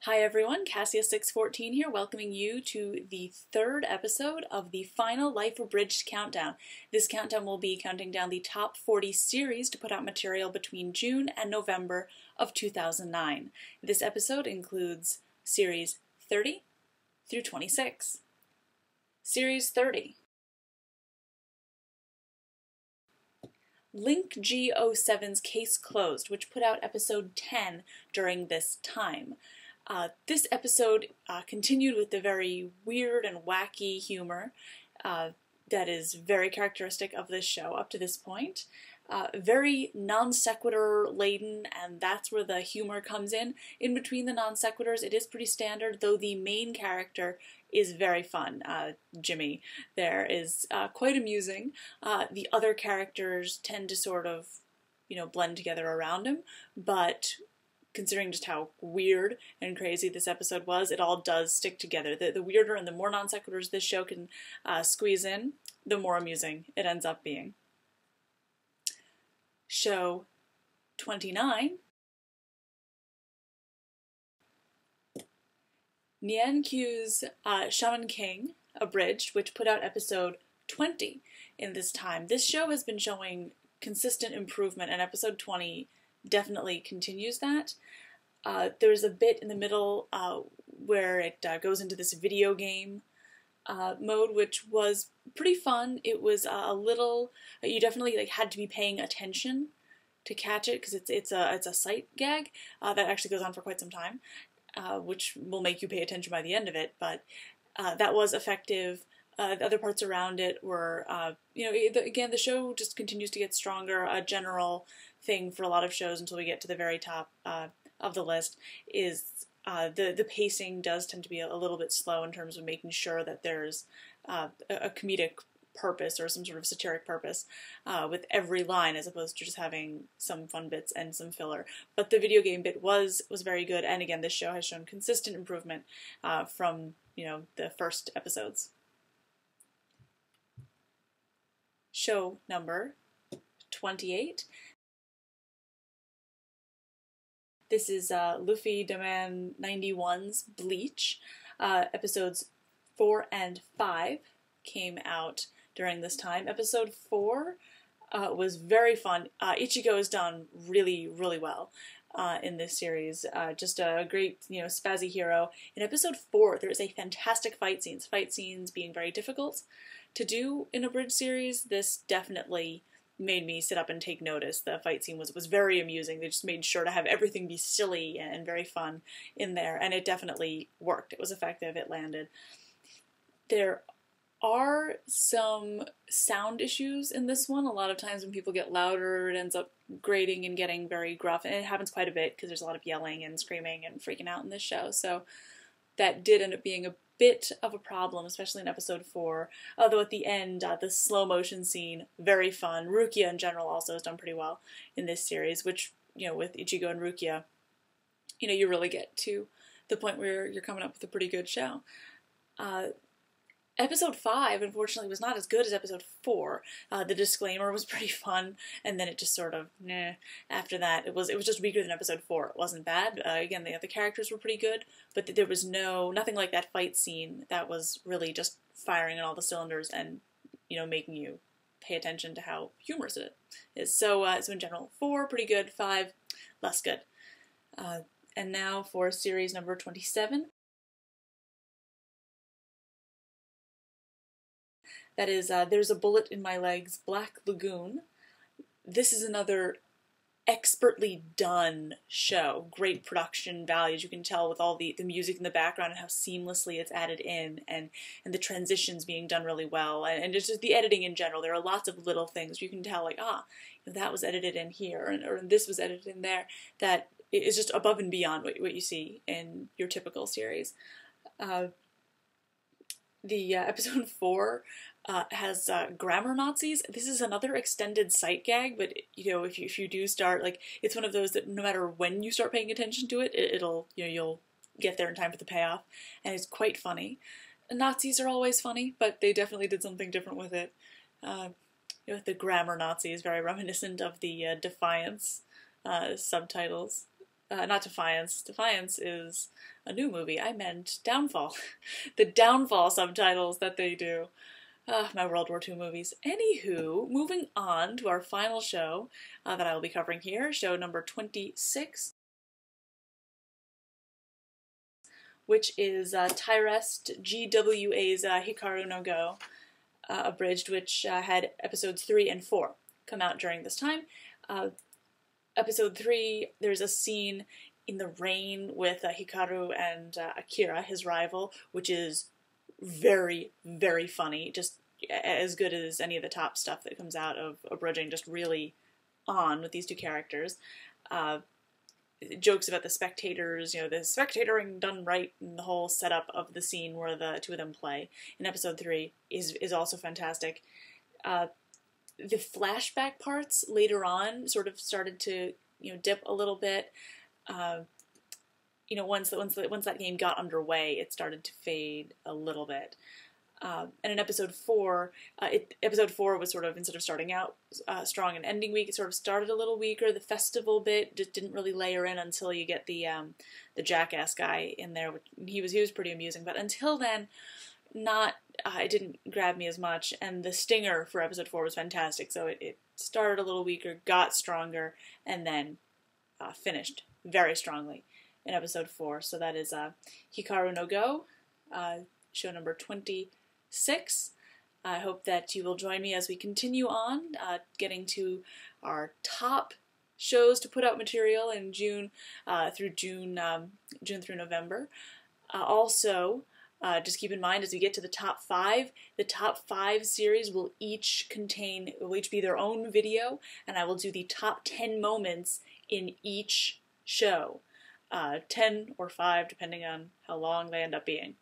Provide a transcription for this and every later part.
Hi everyone, Cassia614 here, welcoming you to the third episode of the final Life Abridged countdown. This countdown will be counting down the top 40 series to put out material between June and November of 2009. This episode includes series 30 through 26. Series 30. Link G07's Case Closed, which put out episode 10 during this time. This episode continued with the very weird and wacky humor that is very characteristic of this show up to this point. Very non sequitur laden, and that's where the humor comes in. In between the non sequiturs, it is pretty standard, though the main character is very fun. Jimmy there is quite amusing. The other characters tend to sort of, blend together around him, but considering just how weird and crazy this episode was, it all does stick together. The weirder and the more non sequiturs this show can squeeze in, the more amusing it ends up being. Show 29. NyanKyou's Shaman King, Abridged, which put out episode 20 in this time. This show has been showing consistent improvement, and episode 20 definitely continues that. There's a bit in the middle where it goes into this video game mode, which was pretty fun. It was a little, you definitely had to be paying attention to catch it, because it's a sight gag that actually goes on for quite some time, which will make you pay attention by the end of it, but that was effective. The other parts around it were, again, the show just continues to get stronger. A general thing for a lot of shows until we get to the very top of the list is the pacing does tend to be a little bit slow in terms of making sure that there's a comedic purpose or some sort of satiric purpose with every line, as opposed to just having some fun bits and some filler. But the video game bit was very good, and again, this show has shown consistent improvement from the first episodes. Show number 28. This is Luffy Demand 91's Bleach. Episodes 4 and 5 came out during this time. Episode 4 was very fun. Ichigo is done really, really well in this series. Just a great, spazzy hero. In episode 4, there is a fantastic fight scenes. Fight scenes being very difficult to do in a bridge series, this definitely made me sit up and take notice. The fight scene was very amusing. They just made sure to have everything be silly and very fun in there, and it definitely worked. It was effective. It landed. There are some sound issues in this one. A lot of times when people get louder, it ends up grating and getting very gruff, and it happens quite a bit because there's a lot of yelling and screaming and freaking out in this show, so that did end up being a bit of a problem, especially in episode 4, although at the end, the slow motion scene, very fun. Rukia in general also has done pretty well in this series, which, with Ichigo and Rukia, you really get to the point where you're coming up with a pretty good show. Episode 5, unfortunately, was not as good as episode 4. The disclaimer was pretty fun, and then it just sort of, after that, it was just weaker than episode 4. It wasn't bad. Again, the characters were pretty good, but there was nothing like that fight scene that was really just firing on all the cylinders and, making you pay attention to how humorous it is. So in general, 4, pretty good. 5, less good. And now for series number 27. That is, There's a Bullet in My Leg's Black Lagoon. This is another expertly done show. Great production values. You can tell with all the music in the background and how seamlessly it's added in, and the transitions being done really well, and just the editing in general. There are lots of little things you can tell, like, that was edited in here, or this was edited in there, that is just above and beyond what you see in your typical series. The episode 4 has grammar Nazis. This is another extended sight gag, but if you do start, it's one of those that no matter when you start paying attention to it, it'll you'll get there in time for the payoff, and it's quite funny. Nazis are always funny, but they definitely did something different with it. The grammar Nazi is very reminiscent of the Defiance subtitles not Defiance. Defiance is a new movie. I meant Downfall. The Downfall subtitles that they do. My World War II movies. Anywho, moving on to our final show that I will be covering here, show number 26, which is TyrestGWA's Hikaru no Go, abridged, which had episodes 3 and 4 come out during this time. Episode 3, there's a scene in the rain with Hikaru and Akira, his rival, which is very, very funny. Just as good as any of the top stuff that comes out of abridging, just really on with these two characters. Jokes about the spectators, the spectatoring done right, and the whole setup of the scene where the two of them play in episode 3 is also fantastic. The flashback parts later on sort of started to dip a little bit. Once that game got underway, it started to fade a little bit. And in episode 4, episode 4 was sort of, instead of starting out strong and ending weak, it sort of started a little weaker. The festival bit just didn't really layer in until you get the jackass guy in there. He was pretty amusing, but until then, it didn't grab me as much. And the stinger for episode 4 was fantastic. So it started a little weaker, got stronger, and then finished very strongly in episode 4. So that is Hikaru no Go, show number 26. I hope that you will join me as we continue on, getting to our top shows to put out material in June through November. Also, just keep in mind, as we get to the top 5 series will each be their own video, and I will do the top 10 moments in each show. 10 or 5, depending on how long they end up being.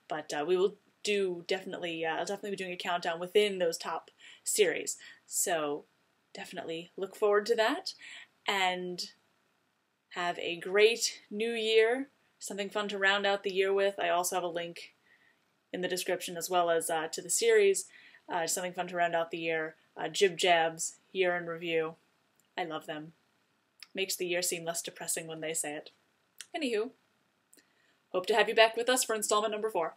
But we will I'll definitely be doing a countdown within those top series. So definitely look forward to that, and have a great new year. Something fun to round out the year with. I also have a link in the description, as well as to the series. Something fun to round out the year. Jibjab's Year in Review. I love them. Makes the year seem less depressing when they say it. Anywho, hope to have you back with us for installment number 4.